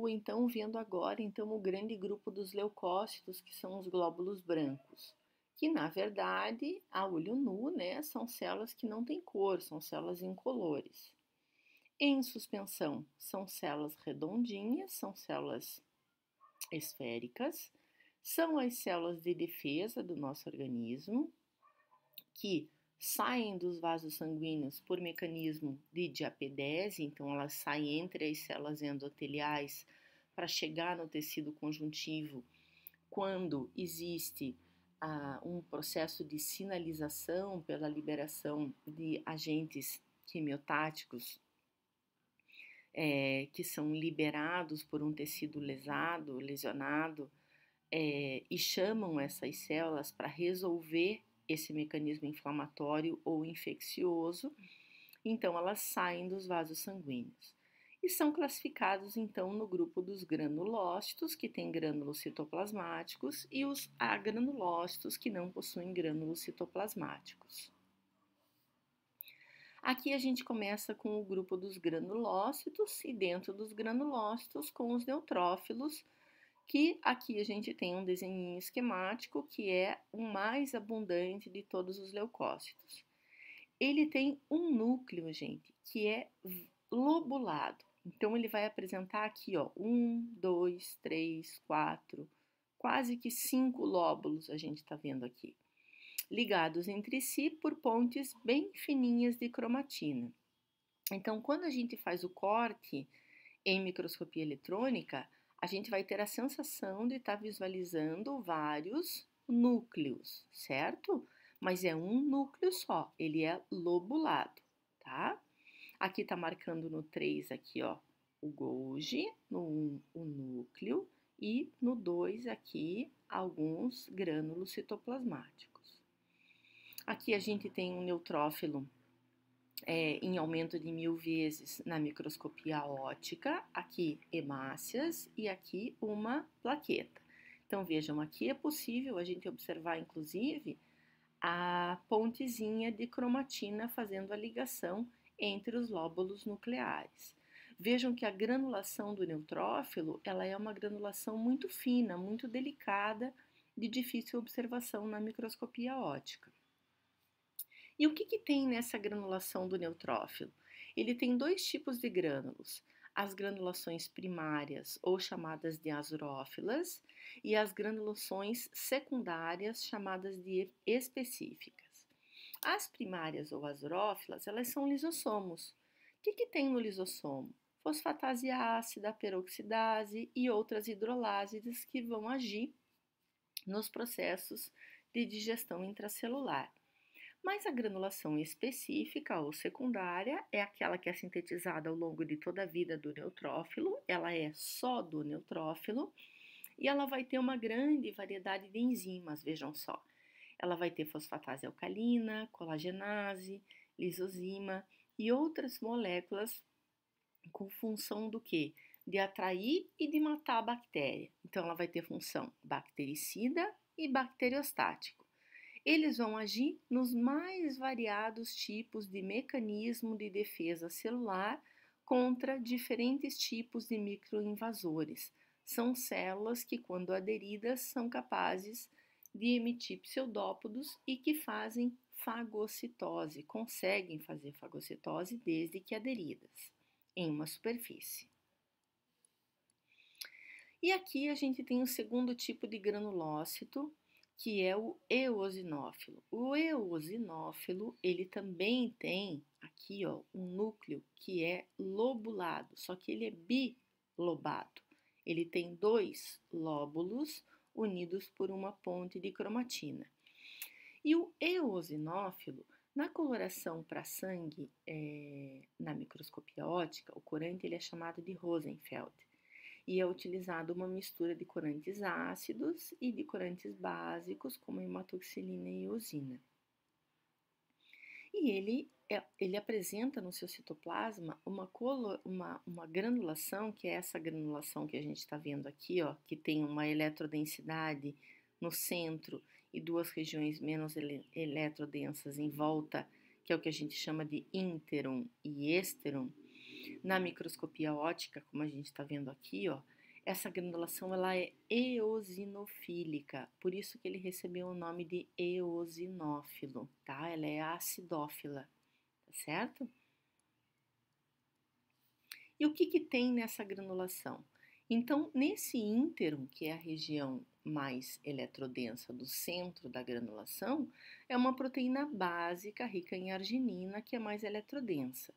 Então, vendo agora então o grande grupo dos leucócitos, que são os glóbulos brancos, que na verdade, a olho nu, né, são células que não têm cor, são células incolores. Em suspensão, são células redondinhas, são células esféricas, são as células de defesa do nosso organismo, que saem dos vasos sanguíneos por mecanismo de diapedese, então elas saem entre as células endoteliais para chegar no tecido conjuntivo quando existe um processo de sinalização pela liberação de agentes quimiotáticos que são liberados por um tecido lesado, lesionado, e chamam essas células para resolver esse mecanismo inflamatório ou infeccioso, então elas saem dos vasos sanguíneos. E são classificados então no grupo dos granulócitos, que têm grânulos citoplasmáticos, e os agranulócitos, que não possuem grânulos citoplasmáticos. Aqui a gente começa com o grupo dos granulócitos e dentro dos granulócitos com os neutrófilos, que aqui a gente tem um desenho esquemático que é o mais abundante de todos os leucócitos. Ele tem um núcleo, gente, que é lobulado. Então, ele vai apresentar aqui, ó, 1, 2, 3, 4, quase que 5 lóbulos a gente está vendo aqui, ligados entre si por pontes bem fininhas de cromatina. Então, quando a gente faz o corte em microscopia eletrônica, a gente vai ter a sensação de estar visualizando vários núcleos, certo? Mas é um núcleo só, ele é lobulado, tá? Aqui tá marcando no 3 aqui, ó, o Golgi, no 1 o núcleo e no 2 aqui alguns grânulos citoplasmáticos. Aqui a gente tem um neutrófilo em aumento de 1000 vezes na microscopia óptica, aqui hemácias e aqui uma plaqueta. Então vejam, aqui é possível a gente observar inclusive a pontezinha de cromatina fazendo a ligação entre os lóbulos nucleares. Vejam que a granulação do neutrófilo, ela é uma granulação muito fina, muito delicada, de difícil observação na microscopia óptica. E o que tem nessa granulação do neutrófilo? Ele tem dois tipos de grânulos, as granulações primárias, ou chamadas de azurófilas, e as granulações secundárias, chamadas de específicas. As primárias ou azurófilas, elas são lisossomos. O que tem no lisossomo? Fosfatase ácida, peroxidase e outras hidrolásides que vão agir nos processos de digestão intracelular. Mas a granulação específica ou secundária é aquela que é sintetizada ao longo de toda a vida do neutrófilo, ela é só do neutrófilo e ela vai ter uma grande variedade de enzimas, vejam só. Ela vai ter fosfatase alcalina, colagenase, lisozima e outras moléculas com função do quê? De atrair e de matar a bactéria. Então, ela vai ter função bactericida e bacteriostático. Eles vão agir nos mais variados tipos de mecanismo de defesa celular contra diferentes tipos de microinvasores. São células que, quando aderidas, são capazes de emitir pseudópodos e que fazem fagocitose, conseguem fazer fagocitose desde que aderidas em uma superfície. E aqui a gente tem o segundo tipo de granulócito, que é o eosinófilo. O eosinófilo, ele também tem aqui, ó, um núcleo que é lobulado, só que ele é bilobado. Ele tem dois lóbulos unidos por uma ponte de cromatina. E o eosinófilo, na coloração para sangue, na microscopia óptica, o corante ele é chamado de Rosenfeld. E é utilizado uma mistura de corantes ácidos e de corantes básicos, como hematoxilina e eosina. E ele apresenta no seu citoplasma uma granulação, que é essa granulação que a gente está vendo aqui, ó, que tem uma eletrodensidade no centro e duas regiões menos eletrodensas em volta, que é o que a gente chama de ínteron e esteron. Na microscopia óptica, como a gente está vendo aqui, ó, essa granulação ela é eosinofílica, por isso que ele recebeu o nome de eosinófilo, tá? Ela é acidófila, tá certo? E o que que tem nessa granulação? Então, nesse ínteron, que é a região mais eletrodensa do centro da granulação, é uma proteína básica rica em arginina, que é mais eletrodensa.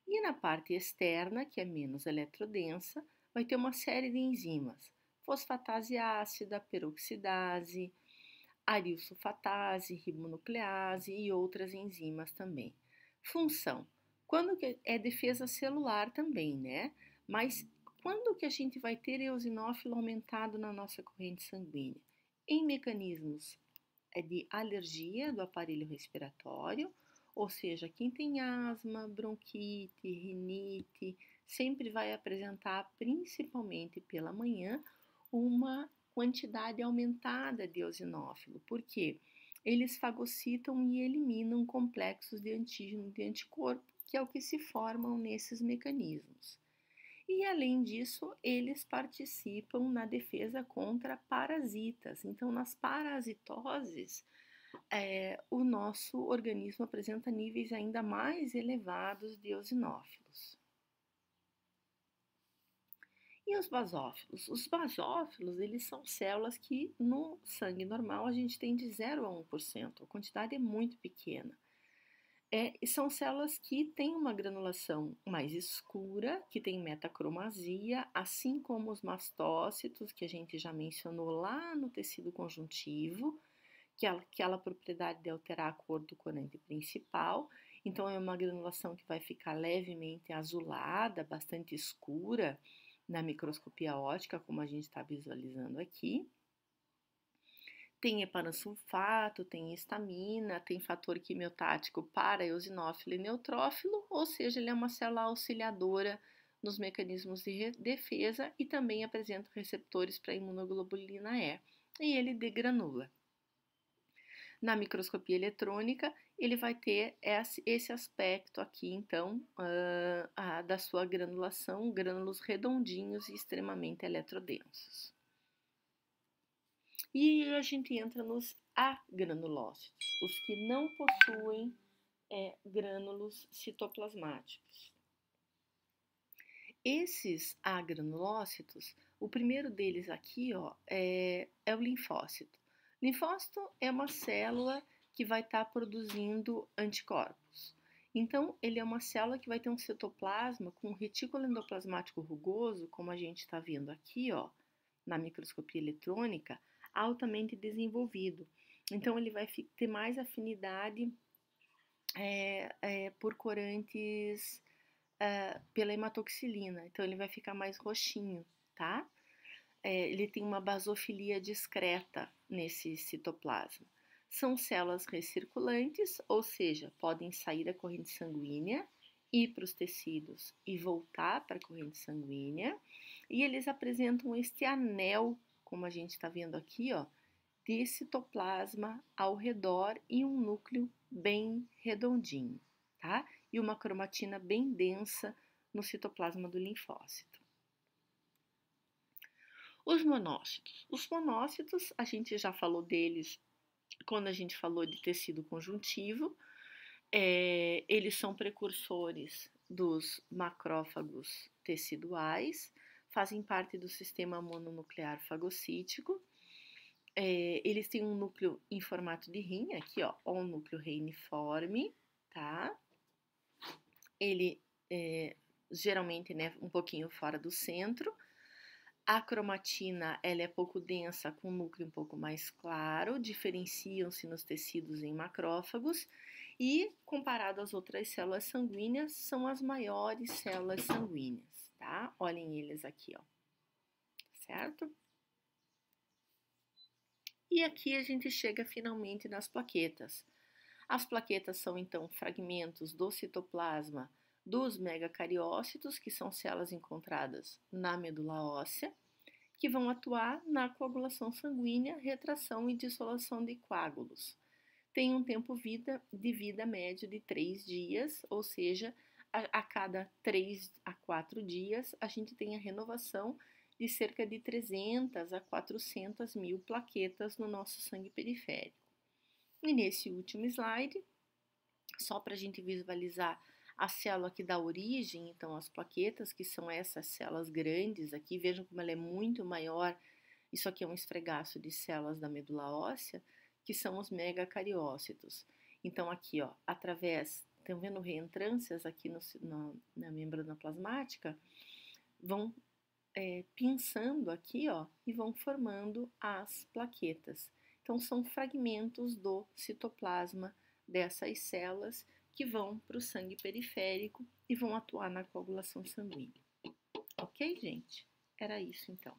E na parte externa, que é menos eletrodensa, vai ter uma série de enzimas: fosfatase ácida, peroxidase, arilsulfatase, ribonuclease e outras enzimas também. Função: quando que é defesa celular também, né? Mas quando que a gente vai ter eosinófilo aumentado na nossa corrente sanguínea? Em mecanismos de alergia do aparelho respiratório, ou seja, quem tem asma, bronquite, rinite, sempre vai apresentar, principalmente pela manhã, uma quantidade aumentada de eosinófilo. Por quê? Eles fagocitam e eliminam complexos de antígeno e de anticorpo, que é o que se formam nesses mecanismos. E, além disso, eles participam na defesa contra parasitas. Então, nas parasitoses, o nosso organismo apresenta níveis ainda mais elevados de eosinófilos. E os basófilos? Os basófilos, eles são células que no sangue normal a gente tem de 0 a 1%, a quantidade é muito pequena. E são células que têm uma granulação mais escura, que tem metacromasia, assim como os mastócitos, que a gente já mencionou lá no tecido conjuntivo, que é aquela propriedade de alterar a cor do corante principal. Então, é uma granulação que vai ficar levemente azulada, bastante escura na microscopia óptica, como a gente está visualizando aqui. Tem eparansulfato, tem histamina, tem fator quimiotático para eosinófilo e neutrófilo, ou seja, ele é uma célula auxiliadora nos mecanismos de defesa e também apresenta receptores para imunoglobulina E, e ele degranula. Na microscopia eletrônica, ele vai ter esse aspecto aqui, então, da sua granulação, grânulos redondinhos e extremamente eletrodensos. E a gente entra nos agranulócitos, os que não possuem grânulos citoplasmáticos. Esses agranulócitos, o primeiro deles aqui, ó, é o linfócito. Linfócito é uma célula que vai estar produzindo anticorpos. Então, ele é uma célula que vai ter um citoplasma com um retículo endoplasmático rugoso, como a gente está vendo aqui, ó, na microscopia eletrônica, altamente desenvolvido. Então, ele vai ter mais afinidade por corantes pela hematoxilina. Então, ele vai ficar mais roxinho, tá? Ele tem uma basofilia discreta nesse citoplasma. São células recirculantes, ou seja, podem sair da corrente sanguínea, ir para os tecidos e voltar para a corrente sanguínea. E eles apresentam este anel, como a gente está vendo aqui, ó, de citoplasma ao redor e um núcleo bem redondinho, tá? E uma cromatina bem densa no citoplasma do linfócito. Os monócitos. Os monócitos, a gente já falou deles quando a gente falou de tecido conjuntivo. Eles são precursores dos macrófagos teciduais, fazem parte do sistema mononuclear fagocítico. Eles têm um núcleo em formato de rim, aqui ó, um núcleo reiniforme, tá? Ele geralmente, né, um pouquinho fora do centro. A cromatina, ela é pouco densa, com um núcleo um pouco mais claro, diferenciam-se nos tecidos em macrófagos e, comparado às outras células sanguíneas, são as maiores células sanguíneas, tá? Olhem eles aqui, ó, certo? E aqui a gente chega finalmente nas plaquetas. As plaquetas são, então, fragmentos do citoplasma dos megacariócitos, que são células encontradas na medula óssea, que vão atuar na coagulação sanguínea, retração e dissolução de coágulos. Tem um tempo de vida médio de 3 dias, ou seja, a cada 3 a 4 dias, a gente tem a renovação de cerca de 300 a 400 mil plaquetas no nosso sangue periférico. E nesse último slide, só para a gente visualizar a célula que dá origem, então, às plaquetas, que são essas células grandes aqui, vejam como ela é muito maior. Isso aqui é um esfregaço de células da medula óssea, que são os megacariócitos. Então, aqui, ó, através, estão vendo reentrâncias aqui na membrana plasmática, vão pinçando aqui, ó, e vão formando as plaquetas. Então, são fragmentos do citoplasma dessas células que vão para o sangue periférico e vão atuar na coagulação sanguínea. Ok, gente? Era isso, então.